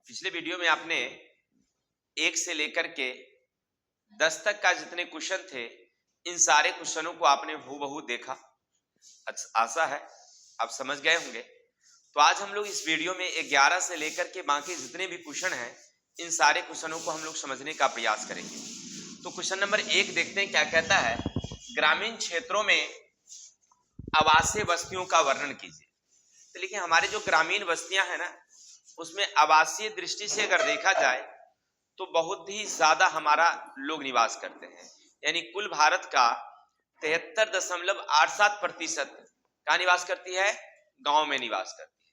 पिछले वीडियो में आपने 1 से लेकर के 10 तक का जितने क्वेश्चन थे, इन सारे क्वेश्चनों को आपने हूबहू देखा। आशा है आप समझ गए होंगे। तो आज हम लोग इस वीडियो में 11 से लेकर के बाकी जितने भी क्वेश्चन हैं, इन सारे क्वेश्चनों को हम लोग समझने का प्रयास करेंगे। तो क्वेश्चन नंबर 1 देखते हैं क्या कहता है। ग्रामीण क्षेत्रों में आवासीय बस्तियों का वर्णन कीजिए। तो देखिए, हमारे जो ग्रामीण बस्तियां हैं ना, उसमें आवासीय दृष्टि से अगर देखा जाए तो बहुत ही ज्यादा हमारा लोग निवास करते हैं। यानी कुल भारत का 73.87% का निवास करती है, गांव में निवास करती है।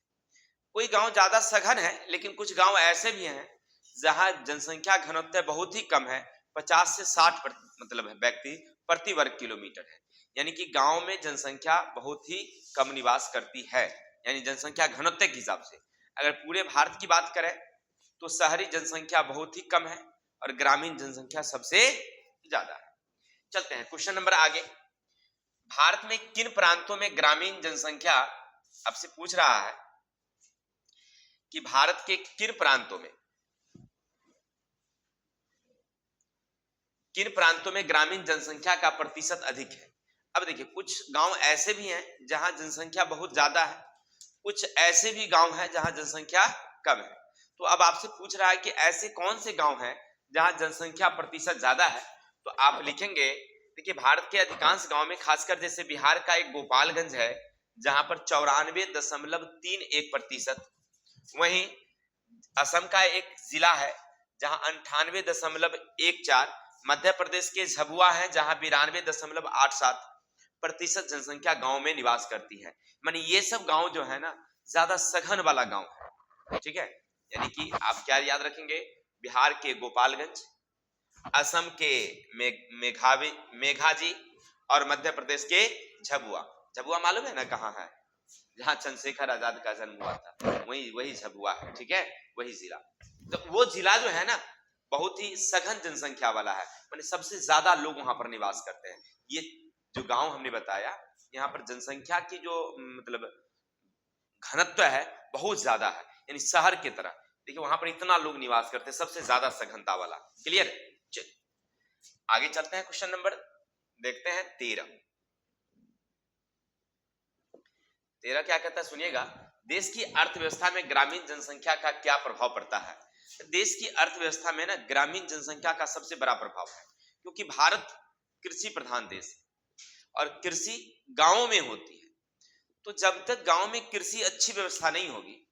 कोई गांव ज्यादा सघन है, लेकिन कुछ गांव ऐसे भी हैं जहां जनसंख्या घनत्व बहुत ही कम है, 50 से 60 मतलब है व्यक्ति प्रति वर्ग किलोमीटर है। यानी कि गांव में जनसंख्या बहुत ही कम निवास करती है। यानी जनसंख्या घनत्व के हिसाब से अगर पूरे भारत की बात करें तो शहरी जनसंख्या बहुत ही कम है और ग्रामीण जनसंख्या सबसे ज्यादा है। चलते हैं क्वेश्चन नंबर आगे। भारत में किन प्रांतों में ग्रामीण जनसंख्या, आपसे पूछ रहा है कि भारत के किन प्रांतों में ग्रामीण जनसंख्या का प्रतिशत अधिक है। अब देखिए, कुछ गांव ऐसे भी हैं जहां जनसंख्या बहुत ज्यादा है, कुछ ऐसे भी गांव हैं जहां जनसंख्या कम है। तो अब आपसे पूछ रहा है कि ऐसे कौन से गांव हैं जहां जनसंख्या प्रतिशत ज्यादा है। तो आप लिखेंगे, देखिए भारत के अधिकांश गांव में, खासकर जैसे बिहार का एक गोपालगंज है जहां पर 94.31%, वहीं असम का एक जिला है जहां 98.14, मध्य प्रदेश के झाबुआ है जहां 92.87% जनसंख्या गांव में निवास करती है। माने ये सब गांव जो है ना, ज्यादा सघन वाला गांव है। ठीक है, यानी कि आप क्या याद रखेंगे, बिहार के गोपालगंज, असम के मेघाजी और मध्य प्रदेश के झाबुआ। झाबुआ मालूम है ना कहाँ है, जहां चंद्रशेखर आजाद का जन्म हुआ था, वही झाबुआ है। ठीक है, वही जिला। तो वो जिला जो है ना, बहुत ही सघन जनसंख्या वाला है, माने सबसे ज्यादा लोग वहां पर निवास करते हैं। ये जो गांव हमने बताया, यहाँ पर जनसंख्या की जो मतलब घनत्व है बहुत ज्यादा है, यानी शहर की तरह। देखिए वहां पर इतना लोग निवास करते हैं, सबसे ज्यादा सघनता वाला। क्लियर? चलिए आगे चलते हैं। क्वेश्चन नंबर देखते हैं 13 क्या कहता है, सुनिएगा। देश की अर्थव्यवस्था में ग्रामीण जनसंख्या का क्या प्रभाव पड़ता है। देश की अर्थव्यवस्था में ना ग्रामीण जनसंख्या का सबसे बड़ा प्रभाव है, क्योंकि भारत कृषि प्रधान देश है और कृषि गांवों में होती है। तो जब तक गांव में कृषि अच्छी व्यवस्था नहीं होगी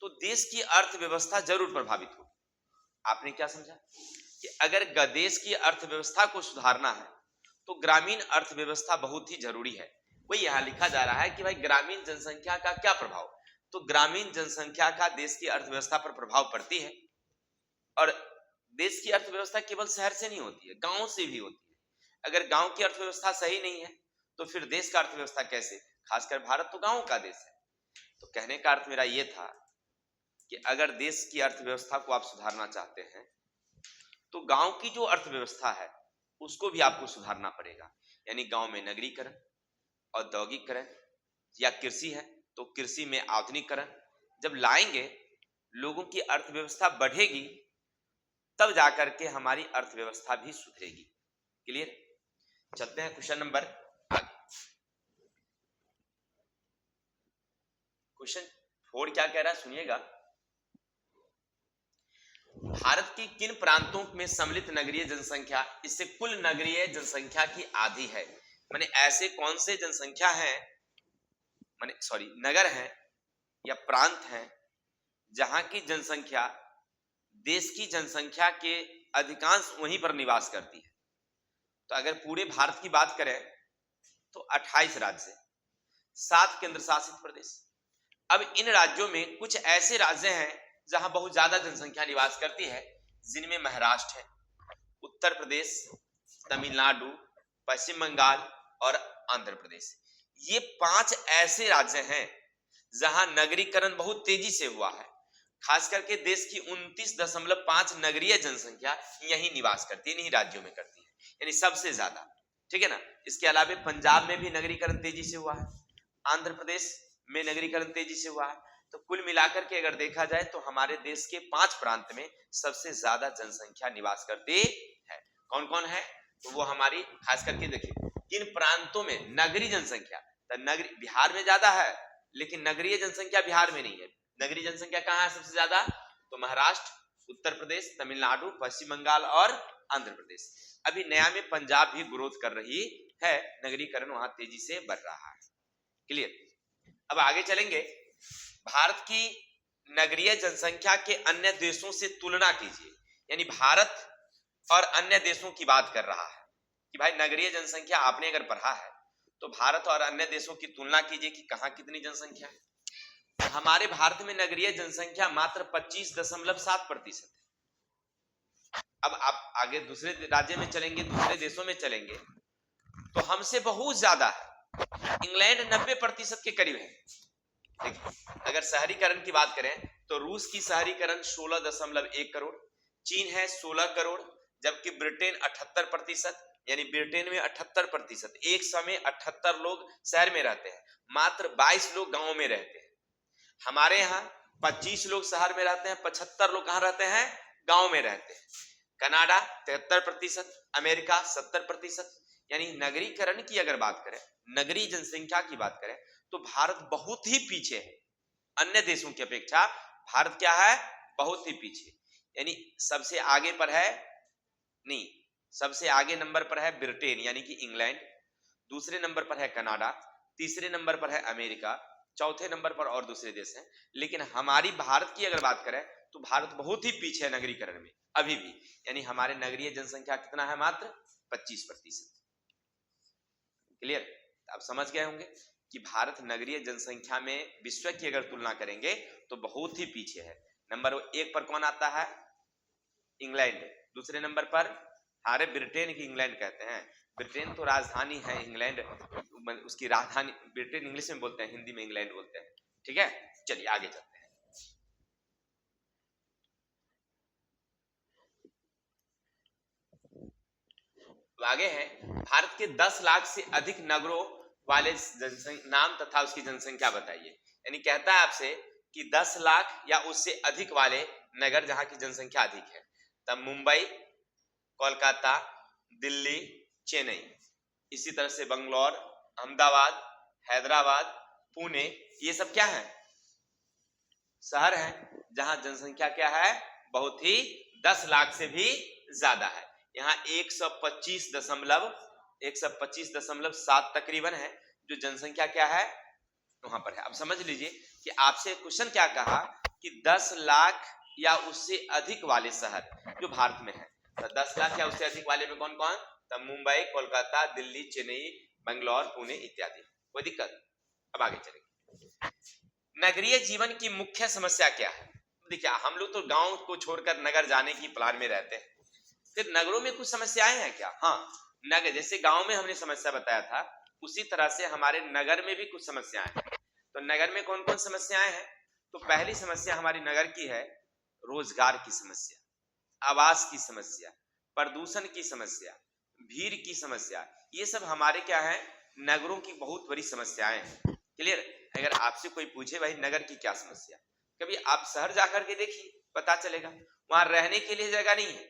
तो देश की अर्थव्यवस्था जरूर प्रभावित होगी। आपने क्या समझा कि अगर देश की अर्थव्यवस्था को सुधारना है तो ग्रामीण अर्थव्यवस्था बहुत ही जरूरी है। वही यहां लिखा जा रहा है कि भाई ग्रामीण जनसंख्या का क्या प्रभाव। तो ग्रामीण जनसंख्या का देश की अर्थव्यवस्था पर प्रभाव पड़ती है, और देश की अर्थव्यवस्था केवल शहर से नहीं होती है, गांव से भी होती है। अगर गांव की अर्थव्यवस्था सही नहीं है तो फिर देश का अर्थव्यवस्था कैसे। खासकर भारत तो गांव का देश है। तो कहने का अर्थ मेरा यह था कि अगर देश की अर्थव्यवस्था को आप सुधारना चाहते हैं तो गांव की जो अर्थव्यवस्था है उसको भी आपको सुधारना पड़ेगा। यानी गांव में नगरीकरण, औद्योगिकरण, या कृषि है तो कृषि में आधुनिकीकरण जब लाएंगे, लोगों की अर्थव्यवस्था बढ़ेगी, तब जाकर के हमारी अर्थव्यवस्था भी सुधरेगी। क्लियर? चलते हैं क्वेश्चन नंबर आगे। क्वेश्चन 4 क्या कह रहा है, सुनिएगा। भारत की किन प्रांतों में सम्मिलित नगरीय जनसंख्या इससे कुल नगरीय जनसंख्या की आधी है। माने ऐसे कौन से जनसंख्या है, माने सॉरी नगर हैं या प्रांत हैं जहां की जनसंख्या देश की जनसंख्या के अधिकांश वहीं पर निवास करती है। तो अगर पूरे भारत की बात करें तो 28 राज्य, 7 केंद्र शासित प्रदेश। अब इन राज्यों में कुछ ऐसे राज्य हैं जहां बहुत ज्यादा जनसंख्या निवास करती है, जिनमें महाराष्ट्र है, उत्तर प्रदेश, तमिलनाडु, पश्चिम बंगाल और आंध्र प्रदेश। ये 5 ऐसे राज्य हैं जहां नगरीकरण बहुत तेजी से हुआ है। खास करके देश की 29.5 नगरीय जनसंख्या यही निवास करती है, इन्हीं राज्यों में करती है, यानी सबसे ज्यादा। ठीक है ना। इसके अलावा पंजाब में भी नगरीकरण तेजी से हुआ है, आंध्र प्रदेश में नगरीकरण तेजी से हुआ है, तो कुल मिलाकर के अगर देखा जाए तो हमारे देश के 5 प्रांत में सबसे ज्यादा जनसंख्या निवास करती है। कौन कौन है? तो वो हमारी खास करके देखिए किन प्रांतों में नगरीय जनसंख्या, तो नगरी बिहार में ज्यादा है लेकिन नगरीय जनसंख्या बिहार में नहीं है। नगरीय जनसंख्या कहाँ है सबसे ज्यादा? तो महाराष्ट्र, उत्तर प्रदेश, तमिलनाडु, पश्चिम बंगाल और आंध्र प्रदेश। अभी नया में पंजाब भी ग्रोथ कर रही है, नगरीकरण वहां तेजी से बढ़ रहा है। क्लियर? अब आगे चलेंगे। भारत की नगरीय जनसंख्या के अन्य देशों से तुलना कीजिए, यानी भारत और अन्य देशों की बात कर रहा है कि भाई नगरीय जनसंख्या आपने अगर पढ़ा है तो भारत और अन्य देशों की तुलना कीजिए कि कहां कितनी जनसंख्या है। हमारे भारत में नगरीय जनसंख्या मात्र 25.7% है। अब आप आगे दूसरे राज्य में चलेंगे, दूसरे देशों में चलेंगे तो हमसे बहुत ज्यादा है। इंग्लैंड 90% के करीब है। देखिए, अगर शहरीकरण की बात करें तो रूस की शहरीकरण 16.1 करोड़, चीन है 16 करोड़, जबकि ब्रिटेन 78%, यानी ब्रिटेन में 78%, एक समय 78 लोग शहर में रहते हैं, मात्र 22 लोग गांव में रहते हैं। हमारे यहाँ 25 लोग शहर में रहते हैं, 75 लोग कहाँ रहते हैं? गांव में रहते हैं। Canada 73%, America 70%। यानी नगरीकरण की अगर बात करें, नगरीय जनसंख्या की बात करें तो भारत बहुत ही पीछे है। अन्य देशों की अपेक्षा भारत क्या है? बहुत ही पीछे। यानी सबसे आगे पर है नहीं, सबसे आगे नंबर पर है ब्रिटेन यानी कि इंग्लैंड, दूसरे नंबर पर है कनाडा, तीसरे नंबर पर है अमेरिका, चौथे नंबर पर और दूसरे देश हैं। लेकिन हमारी भारत की अगर बात करें तो भारत बहुत ही पीछे है नगरीकरण में अभी भी। यानी हमारे नगरीय जनसंख्या कितना है? मात्र 25%। क्लियर? आप समझ गए होंगे कि भारत नगरीय जनसंख्या में विश्व की अगर तुलना करेंगे तो बहुत ही पीछे है। नंबर 1 पर कौन आता है? इंग्लैंड। दूसरे नंबर पर हारे ब्रिटेन की इंग्लैंड कहते हैं। ब्रिटेन तो राजधानी है, इंग्लैंड उसकी राजधानी। ब्रिटेन इंग्लिश में बोलते हैं, हिंदी में इंग्लैंड बोलते हैं। ठीक है, चलिए आगे चलते हैं। तो आगे है भारत के 10 लाख से अधिक नगरों वाले नाम तथा उसकी जनसंख्या बताइए। यानी कहता है आपसे कि 10 लाख या उससे अधिक वाले नगर जहां की जनसंख्या अधिक है। तब मुंबई, कोलकाता, दिल्ली, चेन्नई, इसी तरह से बंगलौर, अहमदाबाद, हैदराबाद, पुणे, ये सब क्या है? शहर हैं जहां जनसंख्या क्या है? बहुत ही 10 लाख से भी ज्यादा है। यहाँ 125.7 तकरीबन है जो जनसंख्या क्या है वहां पर है। अब समझ लीजिए कि आपसे क्वेश्चन क्या कहा कि 10 लाख या उससे अधिक वाले शहर जो भारत में है, तो 10 लाख या उससे अधिक वाले में कौन कौन? तब मुंबई, कोलकाता, दिल्ली, चेन्नई, बंगलौर, पुणे इत्यादि। कोई दिक्कत? अब आगे चलेंगे। नगरीय जीवन की मुख्य समस्या क्या है? देखिए, हम लोग तो गांव को छोड़कर नगर जाने की प्लान में रहते हैं, फिर नगरों में कुछ समस्याएं हैं क्या? हाँ, नगर जैसे गांव में हमने समस्या बताया था, उसी तरह से हमारे नगर में भी कुछ समस्याएं हैं। तो नगर में कौन कौन समस्याएं हैं? तो पहली समस्या हमारी नगर की है रोजगार की समस्या, आवास की समस्या, प्रदूषण की समस्या, भीड़ की समस्या। ये सब हमारे क्या है? नगरों की बहुत बड़ी समस्याएं हैं। क्लियर? अगर आपसे कोई पूछे भाई नगर की क्या समस्या, कभी आप शहर जाकर के देखिए, पता चलेगा वहां रहने के लिए जगह नहीं है।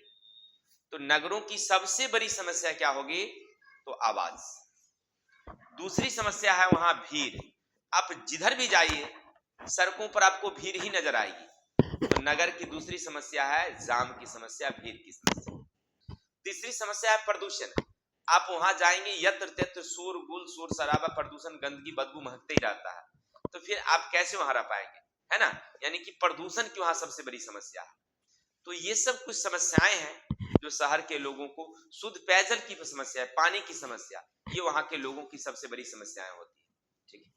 तो नगरों की सबसे बड़ी समस्या क्या होगी? तो आवाज। दूसरी समस्या है वहां भीड़। आप जिधर भी जाइए सड़कों पर आपको भीड़ ही नजर आएगी। तो नगर की दूसरी समस्या है जाम की समस्या, भीड़ की समस्या। तीसरी समस्या है प्रदूषण। आप वहां जाएंगे यत्र तत्र शोर गुल, शोर शराबा, प्रदूषण, गंदगी, बदबू महकते ही रहता है। तो फिर आप कैसे वहां रह पाएंगे, है ना? यानी कि प्रदूषण की वहां सबसे बड़ी समस्या है। तो ये सब कुछ समस्याएं हैं जो शहर के लोगों को, शुद्ध पेयजल की समस्या है, पानी की समस्या, ये वहां के लोगों की सबसे बड़ी समस्याएं होती है। ठीक है,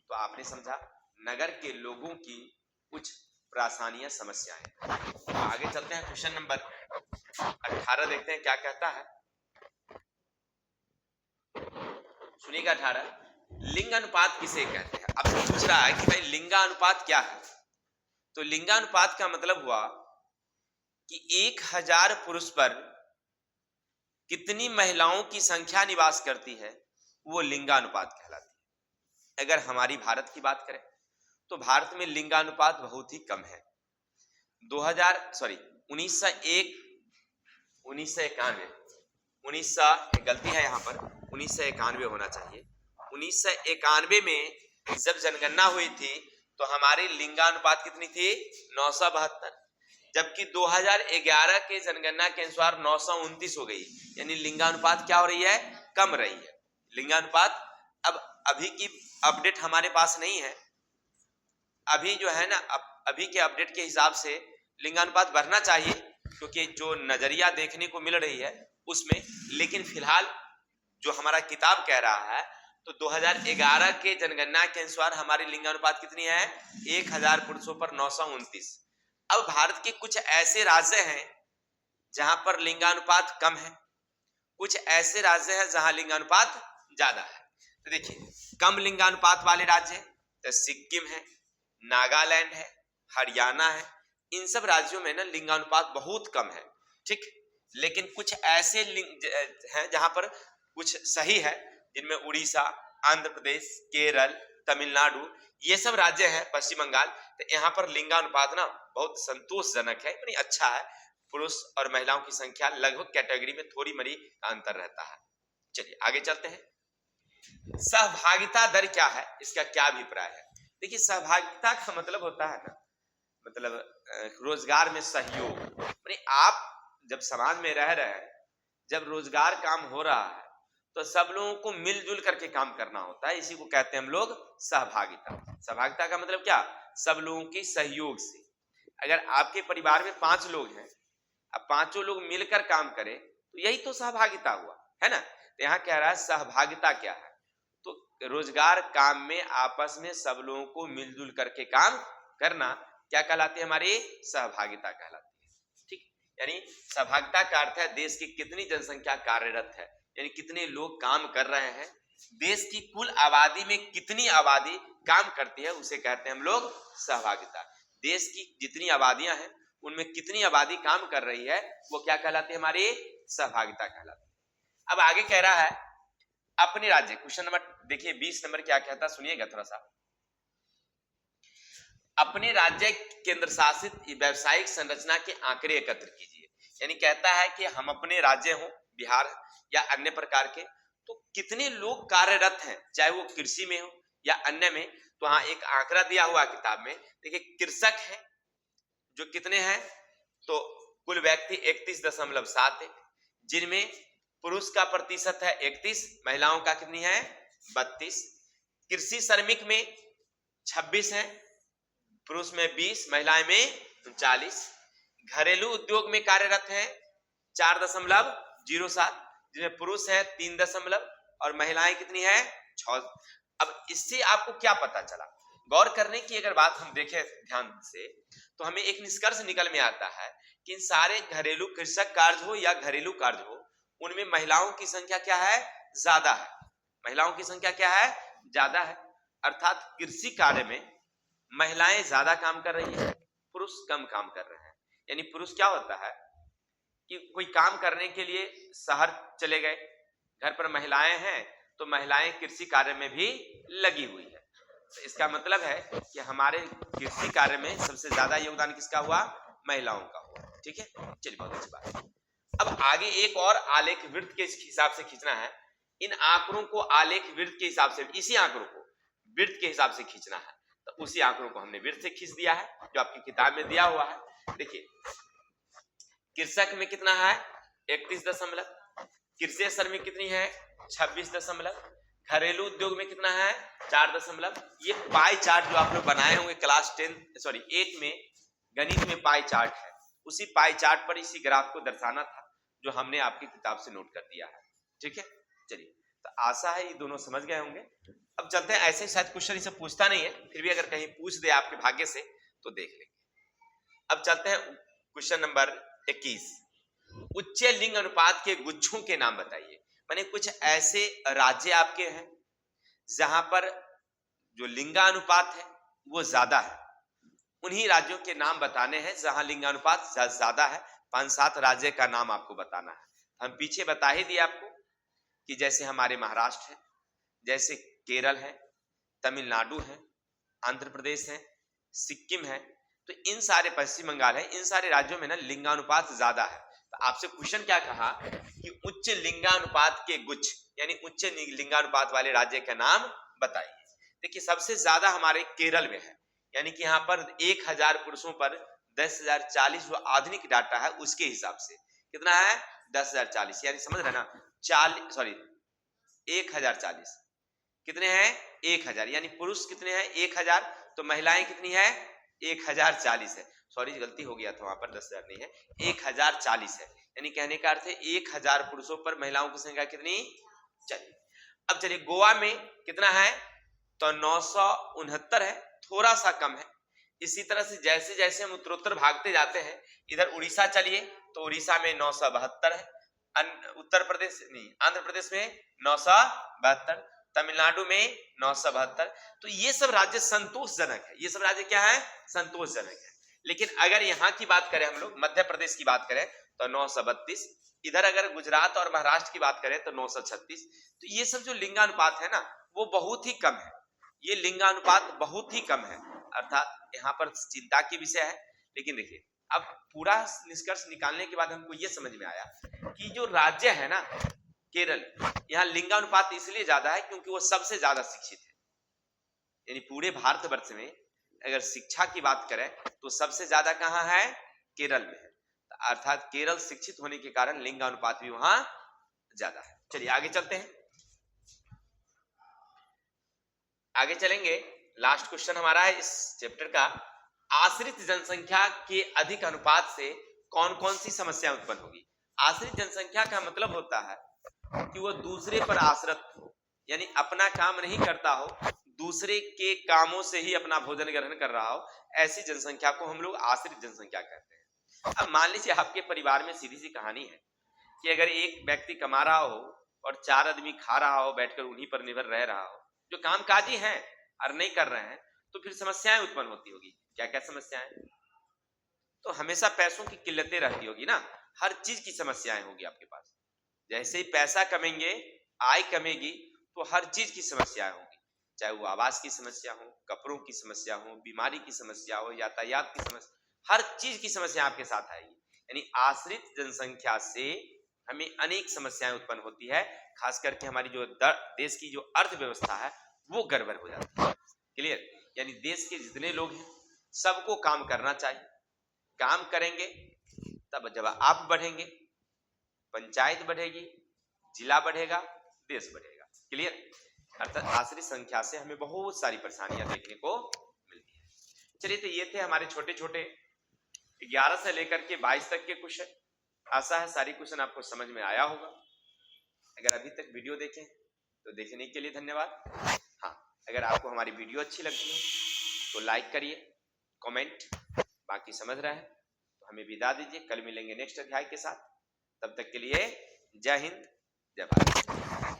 तो आपने समझा नगर के लोगों की कुछ परेशानियां, समस्याएं। तो आगे चलते हैं, क्वेश्चन नंबर 18 देखते हैं क्या कहता है। सुनिएगा 18, लिंगानुपात किसे कहते हैं? अब पूछ रहा है कि भाई लिंगानुपात क्या है? तो लिंगानुपात का मतलब हुआ कि 1000 पुरुष पर कितनी महिलाओं की संख्या निवास करती है, वो लिंगानुपात कहलाती है। अगर हमारी भारत की बात करें तो भारत में लिंगानुपात बहुत ही कम है। 1901 1991 1900 गलती है यहाँ पर, 1991 होना चाहिए। 1991 में जब जनगणना हुई थी तो हमारी लिंगानुपात कितनी थी? 972, जबकि 2011 के जनगणना के अनुसार 929 हो गई। यानी लिंगानुपात क्या हो रही है? कम रही है लिंगानुपात। अब अभी की अपडेट हमारे पास नहीं है, अभी जो है ना अभी के अपडेट के हिसाब से लिंगानुपात बढ़ना चाहिए, क्योंकि जो नजरिया देखने को मिल रही है उसमें। लेकिन फिलहाल जो हमारा किताब कह रहा है तो 2011 के जनगणना के अनुसार हमारी लिंगानुपात कितनी है? 1000 पुरुषों पर 929। अब भारत के कुछ ऐसे राज्य हैं जहां पर लिंगानुपात कम है, कुछ ऐसे राज्य हैं जहां लिंगानुपात ज्यादा है। तो देखिए, कम लिंगानुपात वाले राज्य तो सिक्किम है, नागालैंड है, हरियाणा है। इन सब राज्यों में ना लिंगानुपात बहुत कम है, ठीक। लेकिन कुछ ऐसे हैं जहां पर कुछ सही है, जिनमें उड़ीसा, आंध्र प्रदेश, केरल, तमिलनाडु, ये सब राज्य हैं, पश्चिम बंगाल। तो यहाँ पर लिंगानुपात ना बहुत संतोषजनक है, यानी अच्छा है। पुरुष और महिलाओं की संख्या लगभग कैटेगरी में थोड़ी मरी अंतर रहता है। चलिए आगे चलते हैं। सहभागिता दर क्या है, इसका क्या अभिप्राय है? देखिए, सहभागिता का मतलब होता है ना, मतलब रोजगार में सहयोग। आप जब समाज में रह रहे हैं, जब रोजगार काम हो रहा है तो सब लोगों को मिलजुल करके काम करना होता है, इसी को कहते हैं हम लोग सहभागिता। सहभागिता का मतलब क्या? सब लोगों के सहयोग से। अगर आपके परिवार में 5 लोग हैं, अब पांचों लोग मिलकर काम करें तो यही तो सहभागिता हुआ, है ना। तो यहाँ कह रहा है सहभागिता क्या है? तो रोजगार काम में आपस में सब लोगों को मिलजुल करके काम करना क्या कहलाती है? हमारी सहभागिता कहलाती है, ठीक। यानी सहभागिता का अर्थ है देश की कितनी जनसंख्या कार्यरत है, यानी कितने लोग काम कर रहे हैं, देश की कुल आबादी में कितनी आबादी काम करती है, उसे कहते हैं हम लोग सहभागिता। देश की जितनी आबादियां हैं उनमें कितनी आबादी काम कर रही है, वो क्या कहलाती है? हमारी सहभागिता कहलाती है। अब आगे कह रहा है अपने राज्य, क्वेश्चन नंबर देखिए 20 नंबर क्या कहता है, सुनिएगा थोड़ा सा। अपने राज्य केंद्र शासित व्यवसायिक संरचना के आंकड़े एकत्र कीजिए। यानी कहता है कि हम अपने राज्य हो, बिहार या अन्य प्रकार के, तो कितने लोग कार्यरत हैं, चाहे वो कृषि में हो या अन्य में। तो हाँ, एक आंकड़ा दिया हुआ किताब में, देखिए कृषक है जो कितने हैं, तो कुल व्यक्ति 31.7 है, जिनमें पुरुष का प्रतिशत है 31, महिलाओं का कितनी है? 32। कृषि श्रमिक में 26 है, पुरुष में 20, महिलाएं में 39। घरेलू उद्योग में कार्यरत हैं 4.07, जिसमें पुरुष है 3 और महिलाएं कितनी है? 6। अब इससे आपको क्या पता चला? गौर करने की अगर बात हम देखें ध्यान से, तो हमें एक निष्कर्ष निकल में आता है कि इन सारे घरेलू कृषक कार्य हो या घरेलू कार्य हो, उनमें महिलाओं की संख्या क्या है? ज्यादा है। महिलाओं की संख्या क्या है? ज्यादा है। अर्थात कृषि कार्य में महिलाएं ज्यादा काम कर रही है, पुरुष कम काम कर रहे हैं। यानी पुरुष क्या होता है कि कोई काम करने के लिए शहर चले गए, घर पर महिलाएं हैं तो महिलाएं कृषि कार्य में भी लगी हुई है। तो इसका मतलब है कि हमारे कृषि कार्य में सबसे ज्यादा योगदान किसका हुआ? महिलाओं का हुआ, ठीक है। चलिए, बहुत अच्छी बात। अब आगे एक और आलेख वृत्त के हिसाब से खींचना है। इन आंकड़ों को आलेख वृत्त के हिसाब से, इसी आंकड़ों को वृत्त के हिसाब से खींचना है, तो उसी आंकड़ों को हमने वृत्त से खींच दिया है जो आपकी किताब में दिया हुआ है। देखिए, कृषक में कितना है? 31, कृषि श्रमिक कितनी है? 26, घरेलू उद्योग में कितना है? 4। ये पाई चार्ट जो आप लोग बनाए होंगे क्लास 8 में गणित में पाई चार्ट है, उसी पाई चार्ट पर इसी ग्राफ को दर्शाना था जो हमने आपकी किताब से नोट कर दिया है, ठीक है। चलिए, तो आशा है ये दोनों समझ गए होंगे। अब चलते हैं, ऐसे शायद क्वेश्चन इसे पूछता नहीं है, फिर भी अगर कहीं पूछ दे आपके भाग्य से तो देख लेंगे। अब चलते हैं क्वेश्चन नंबर 21। उच्च लिंग अनुपात के गुच्छों के नाम बताइए। माने कुछ ऐसे राज्य आपके हैं जहां पर जो लिंगानुपात है वो ज्यादा है, उन्हीं राज्यों के नाम बताने हैं जहां लिंगानुपात ज्यादा है। 5-7 राज्य का नाम आपको बताना है। हम पीछे बता ही दिए आपको कि जैसे हमारे महाराष्ट्र है, जैसे केरल है, तमिलनाडु है, आंध्र प्रदेश है, सिक्किम है, तो इन सारे, पश्चिम बंगाल है, इन सारे राज्यों में ना लिंगानुपात ज्यादा है। तो आपसे क्वेश्चन क्या कहा कि उच्च लिंगानुपात के गुच्छ यानी उच्च लिंगानुपात वाले राज्य का नाम बताइए। देखिए सबसे ज्यादा हमारे केरल में है, यानी कि यहाँ पर 1000 पुरुषों पर 10,040 जो आधुनिक डाटा है उसके हिसाब से कितना है 10,040, यानी समझ रहे ना 1040 कितने हैं 1000, यानी पुरुष कितने हैं 1000, तो महिलाएं कितनी है 1040 है। सॉरी गलती हो गया था, वहां पर 10,000 नहीं है, 1040 है। यानी कहने का अर्थ है 1000 पुरुषों पर महिलाओं की संख्या कितनी। चलिए अब चलिए गोवा में कितना है तो 969 है, थोड़ा सा कम है। इसी तरह से जैसे जैसे हम उत्तरोत्तर भागते जाते हैं, इधर उड़ीसा चलिए तो उड़ीसा में 972 है, उत्तर प्रदेश नहीं आंध्र प्रदेश में 972, तमिलनाडु में 972। तो ये सब राज्य संतोषजनक है, ये सब राज्य क्या है संतोषजनक है। लेकिन अगर यहाँ की बात करें हम लोग मध्य प्रदेश की बात करें तो 932, इधर अगर गुजरात और महाराष्ट्र की बात करें तो 936। तो ये सब जो लिंगानुपात है ना वो बहुत ही कम है, ये लिंगानुपात बहुत ही कम है, अर्थात यहाँ पर चिंता की विषय है। लेकिन देखिए अब पूरा निष्कर्ष निकालने के बाद हमको ये समझ में आया कि जो राज्य है ना केरल, यहाँ लिंगानुपात इसलिए ज्यादा है क्योंकि वो सबसे ज्यादा शिक्षित है। यानी पूरे भारतवर्ष में अगर शिक्षा की बात करें तो सबसे ज्यादा कहाँ है केरल में है, अर्थात केरल शिक्षित होने के कारण लिंगानुपात भी वहां ज्यादा है। चलिए आगे चलते हैं, आगे चलेंगे। लास्ट क्वेश्चन हमारा है इस चैप्टर का, आश्रित जनसंख्या के अधिक अनुपात से कौन कौन सी समस्या उत्पन्न होगी। आश्रित जनसंख्या का मतलब होता है कि वो दूसरे पर आश्रित हो, यानी अपना काम नहीं करता हो, दूसरे के कामों से ही अपना भोजन ग्रहण कर रहा हो, ऐसी जनसंख्या को हम लोग आश्रित जनसंख्या कहते हैं। अब मान लीजिए आपके परिवार में सीधी सी कहानी है कि अगर एक व्यक्ति कमा रहा हो और 4 आदमी खा रहा हो, बैठकर उन्हीं पर निर्भर रह रहा हो, जो कामकाजी हैं और नहीं कर रहे हैं, तो फिर समस्याएं उत्पन्न होती होगी। क्या क्या समस्याएं, तो हमेशा पैसों की किल्लतें रहती होगी ना, हर चीज की समस्याएं होगी आपके पास। जैसे ही पैसा कमेंगे, आय कमेगी, तो हर चीज की समस्याएं होगी, चाहे वो आवास की समस्या हो, कपड़ों की समस्या हो, बीमारी की समस्या हो, यातायात की समस्या, हर चीज की समस्या आपके साथ आएगी। यानी आश्रित जनसंख्या से हमें अनेक समस्याएं उत्पन्न होती है, खास करके हमारी जो देश की जो अर्थव्यवस्था है वो गड़बड़ हो जाती है। क्लियर, यानी देश के जितने लोग हैं सबको काम करना चाहिए, काम करेंगे तब जब आप बढ़ेंगे, पंचायत बढ़ेगी, जिला बढ़ेगा, देश बढ़ेगा। क्लियर, अर्थात आश्रित संख्या से हमें बहुत सारी परेशानियां देखने को मिलती है। चलिए तो ये थे हमारे छोटे छोटे 11 से लेकर के 22 तक के क्वेश्चन। आशा है सारी क्वेश्चन आपको समझ में आया होगा। अगर अभी तक वीडियो देखें तो देखने के लिए धन्यवाद। हाँ, अगर आपको हमारी वीडियो अच्छी लगती है तो लाइक करिए, कमेंट, बाकी समझ रहे हैं तो हमें विदा दीजिए। कल मिलेंगे नेक्स्ट अध्याय के साथ, तब तक के लिए जय हिंद, जय भारत।